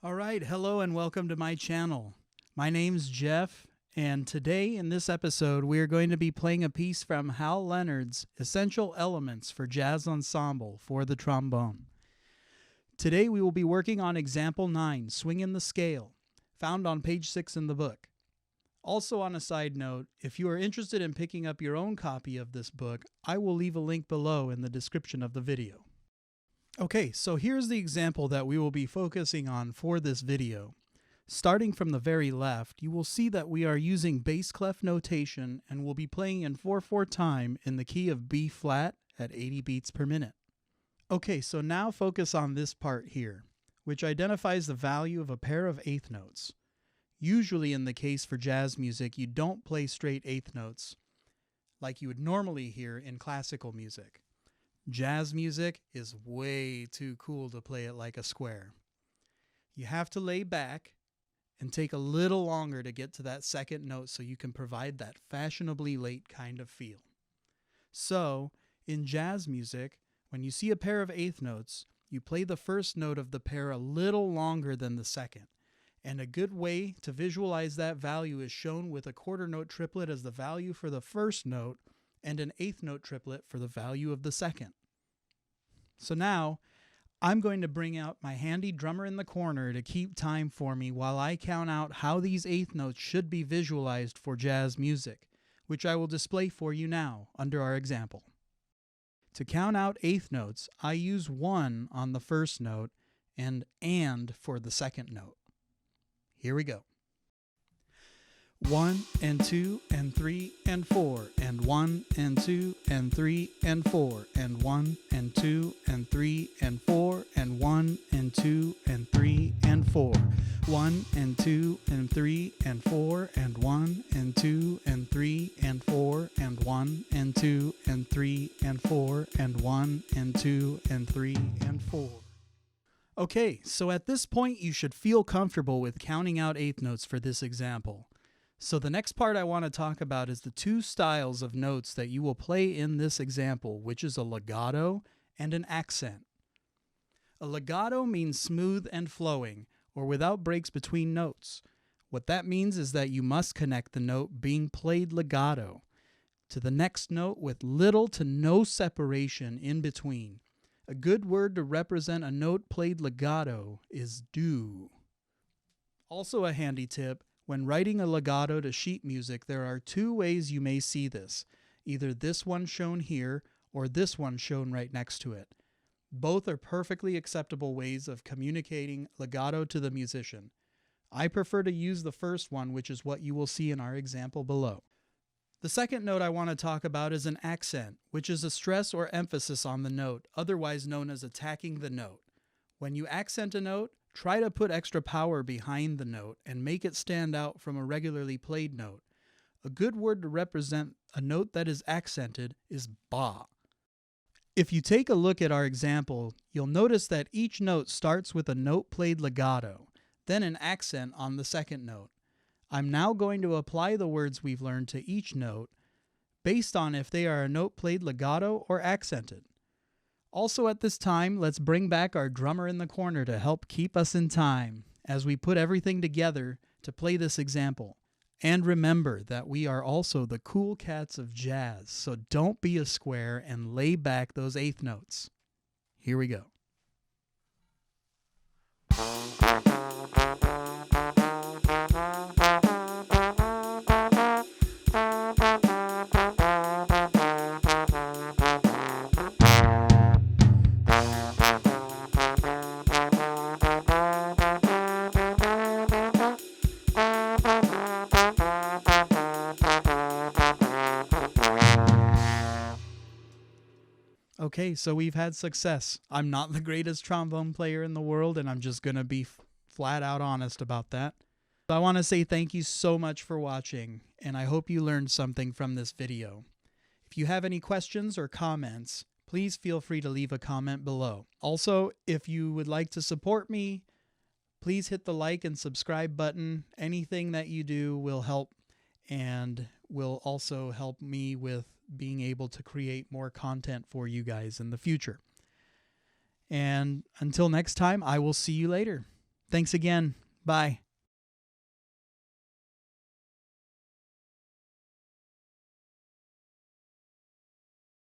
All right, hello and welcome to my channel. My name's Jeff, and today in this episode we are going to be playing a piece from Hal Leonard's Essential Elements for Jazz Ensemble for the Trombone. Today we will be working on example 9, Swingin' the Scale, found on page 6 in the book. Also on a side note, if you are interested in picking up your own copy of this book, I will leave a link below in the description of the video. Okay, so here's the example that we will be focusing on for this video. Starting from the very left, you will see that we are using bass clef notation and will be playing in 4/4 time in the key of B flat at 80 beats per minute. Okay, so now focus on this part here, which identifies the value of a pair of eighth notes. Usually in the case for jazz music, you don't play straight eighth notes like you would normally hear in classical music. Jazz music is way too cool to play it like a square. You have to lay back and take a little longer to get to that second note so you can provide that fashionably late kind of feel. So, in jazz music, when you see a pair of eighth notes, you play the first note of the pair a little longer than the second. And a good way to visualize that value is shown with a quarter note triplet as the value for the first note and an eighth note triplet for the value of the second. So now, I'm going to bring out my handy drummer in the corner to keep time for me while I count out how these eighth notes should be visualized for jazz music, which I will display for you now under our example. To count out eighth notes, I use 1 on the first note and for the second note. Here we go. 1 and 2 and 3 and 4 and 1 and 2 and 3 and 4 and 1 and 2 and 3 and 4 and 1 and 2 and 3 and 4. 1 and 2 and 3 and 4 and 1 and 2 and 3 and 4 and 1 and 2 and 3 and 4 and 1 and 2 and 3 and 4. Okay, so at this point you should feel comfortable with counting out eighth notes for this example. So the next part I want to talk about is the two styles of notes that you will play in this example, which is a legato and an accent. A legato means smooth and flowing, or without breaks between notes. What that means is that you must connect the note being played legato to the next note with little to no separation in between. A good word to represent a note played legato is do. Also a handy tip, when writing a legato to sheet music, there are two ways you may see this, either this one shown here or this one shown right next to it. Both are perfectly acceptable ways of communicating legato to the musician. I prefer to use the first one, which is what you will see in our example below. The second note I want to talk about is an accent, which is a stress or emphasis on the note, otherwise known as attacking the note. When you accent a note, try to put extra power behind the note and make it stand out from a regularly played note. A good word to represent a note that is accented is ba. If you take a look at our example, you'll notice that each note starts with a note played legato, then an accent on the second note. I'm now going to apply the words we've learned to each note based on if they are a note played legato or accented. Also at this time, let's bring back our drummer in the corner to help keep us in time as we put everything together to play this example. And remember that we are also the cool cats of jazz, so don't be a square and lay back those eighth notes. Here we go. Okay, so we've had success. I'm not the greatest trombone player in the world, and I'm just going to be flat out honest about that. So I want to say thank you so much for watching, and I hope you learned something from this video. If you have any questions or comments, please feel free to leave a comment below. Also, if you would like to support me, please hit the like and subscribe button. Anything that you do will help and will also help me with being able to create more content for you guys in the future. And until next time, I will see you later. Thanks again. Bye.